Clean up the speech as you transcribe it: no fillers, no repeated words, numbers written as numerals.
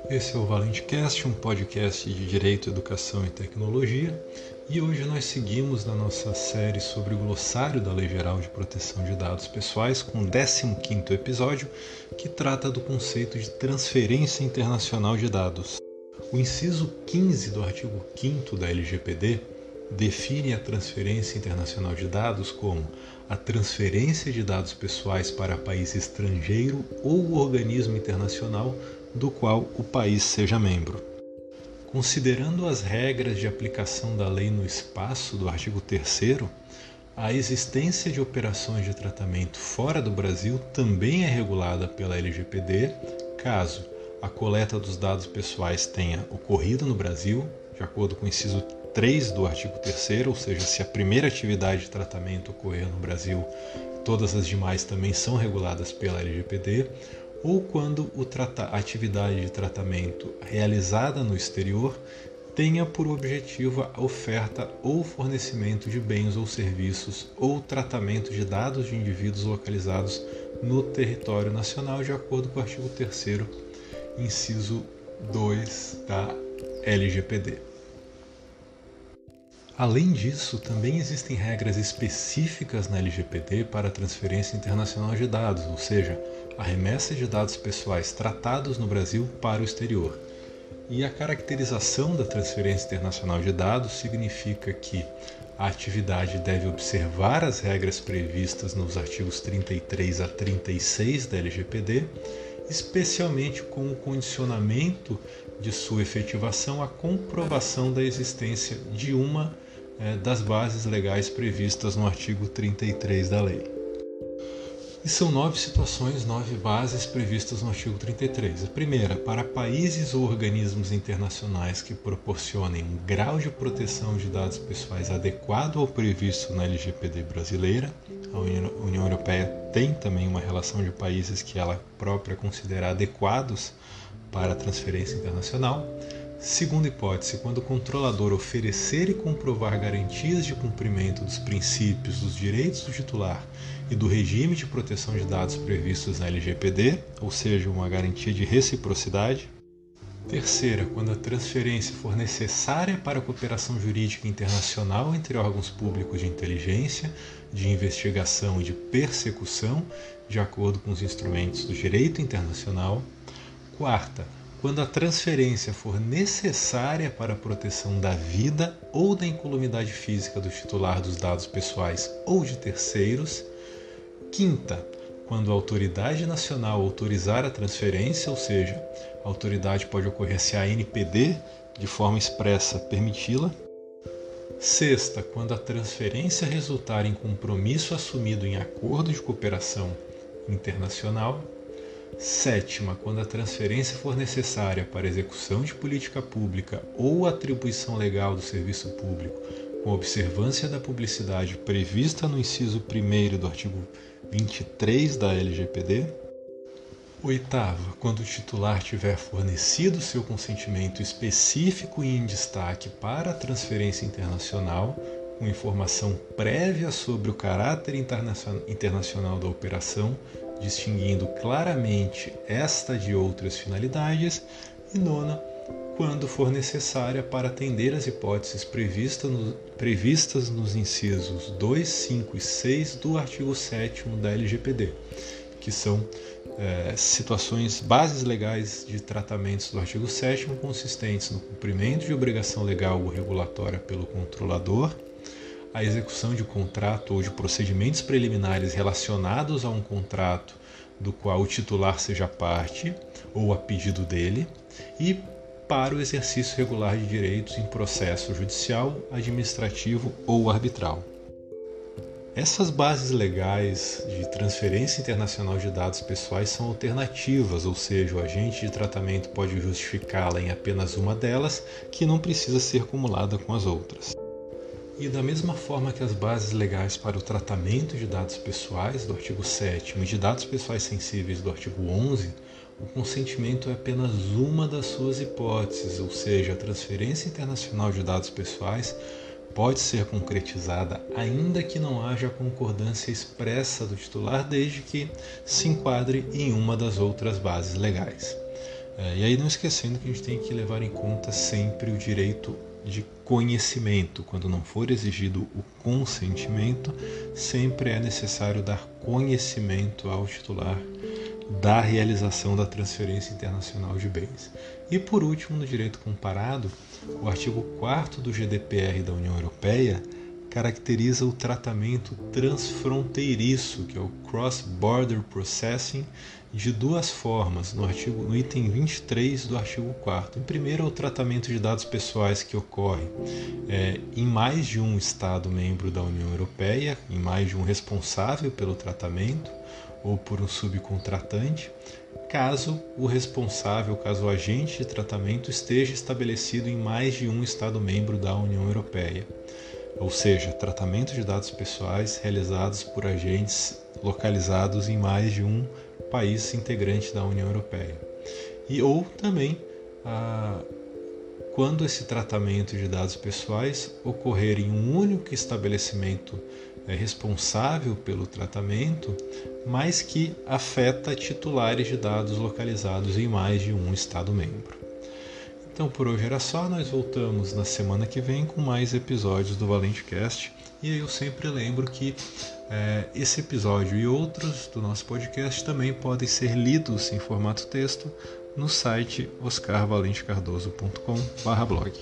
Esse é o ValenteCast, um podcast de Direito, Educação e Tecnologia, e hoje nós seguimos na nossa série sobre o glossário da Lei Geral de Proteção de Dados Pessoais, com o 15º episódio, que trata do conceito de transferência internacional de dados. O inciso 15 do artigo 5º da LGPD define a transferência internacional de dados como a transferência de dados pessoais para país estrangeiro ou organismo internacional do qual o país seja membro. Considerando as regras de aplicação da lei no espaço do artigo 3º, a existência de operações de tratamento fora do Brasil também é regulada pela LGPD, caso a coleta dos dados pessoais tenha ocorrido no Brasil, de acordo com o inciso 3 do artigo 3º, ou seja, se a primeira atividade de tratamento ocorrer no Brasil, todas as demais também são reguladas pela LGPD, ou quando a atividade de tratamento realizada no exterior tenha por objetivo a oferta ou fornecimento de bens ou serviços ou tratamento de dados de indivíduos localizados no território nacional, de acordo com o artigo 3º, inciso 2 da LGPD. Além disso, também existem regras específicas na LGPD para a transferência internacional de dados, ou seja, a remessa de dados pessoais tratados no Brasil para o exterior. E a caracterização da transferência internacional de dados significa que a atividade deve observar as regras previstas nos artigos 33 a 36 da LGPD, especialmente com o condicionamento de sua efetivação à comprovação da existência de uma das bases legais previstas no artigo 33 da lei. E são 9 situações, 9 bases previstas no artigo 33. A primeira, para países ou organismos internacionais que proporcionem um grau de proteção de dados pessoais adequado ao previsto na LGPD brasileira. A União Europeia tem também uma relação de países que ela própria considera adequados para a transferência internacional. Segunda hipótese, quando o controlador oferecer e comprovar garantias de cumprimento dos princípios, dos direitos do titular e do regime de proteção de dados previstos na LGPD, ou seja, uma garantia de reciprocidade. Terceira, quando a transferência for necessária para a cooperação jurídica internacional entre órgãos públicos de inteligência, de investigação e de persecução, de acordo com os instrumentos do direito internacional. Quarta, quando a transferência for necessária para a proteção da vida ou da incolumidade física do titular dos dados pessoais ou de terceiros. Quinta, quando a autoridade nacional autorizar a transferência, ou seja, a autoridade pode ocorrer se a ANPD, de forma expressa, permiti-la. Sexta, quando a transferência resultar em compromisso assumido em acordo de cooperação internacional. Sétima, quando a transferência for necessária para execução de política pública ou atribuição legal do serviço público, com observância da publicidade prevista no inciso 1º do artigo 23 da LGPD. Oitava, quando o titular tiver fornecido seu consentimento específico e em destaque para a transferência internacional, com informação prévia sobre o caráter internacional da operação, distinguindo claramente esta de outras finalidades. E nona, quando for necessária para atender às hipóteses previstas nos incisos 2, 5 e 6 do artigo 7º da LGPD, que são situações, bases legais de tratamentos do artigo 7º consistentes no cumprimento de obrigação legal ou regulatória pelo controlador, a execução de contrato ou de procedimentos preliminares relacionados a um contrato do qual o titular seja parte ou a pedido dele, e para o exercício regular de direitos em processo judicial, administrativo ou arbitral. Essas bases legais de transferência internacional de dados pessoais são alternativas, ou seja, o agente de tratamento pode justificá-la em apenas uma delas, que não precisa ser acumulada com as outras. E da mesma forma que as bases legais para o tratamento de dados pessoais do artigo 7º e de dados pessoais sensíveis do artigo 11, o consentimento é apenas uma das suas hipóteses, ou seja, a transferência internacional de dados pessoais pode ser concretizada ainda que não haja concordância expressa do titular, desde que se enquadre em uma das outras bases legais. E aí não esquecendo que a gente tem que levar em conta sempre o direito de conhecimento. Quando não for exigido o consentimento, sempre é necessário dar conhecimento ao titular da realização da transferência internacional de bens. E por último, no direito comparado, o artigo 4º do GDPR da União Europeia caracteriza o tratamento transfronteiriço, que é o Cross-Border Processing, de duas formas, no item 23 do artigo 4º. Em primeiro, é o tratamento de dados pessoais que ocorre em mais de um Estado membro da União Europeia, em mais de um responsável pelo tratamento, ou por um subcontratante, caso o responsável, caso o agente de tratamento esteja estabelecido em mais de um Estado membro da União Europeia. Ou seja, tratamento de dados pessoais realizados por agentes localizados em mais de um país integrante da União Europeia. Ou também, quando esse tratamento de dados pessoais ocorrer em um único estabelecimento responsável pelo tratamento, mas que afeta titulares de dados localizados em mais de um Estado membro. Então por hoje era só, nós voltamos na semana que vem com mais episódios do ValenteCast. E aí eu sempre lembro que esse episódio e outros do nosso podcast também podem ser lidos em formato texto no site oscarvalentecardoso.com/blog.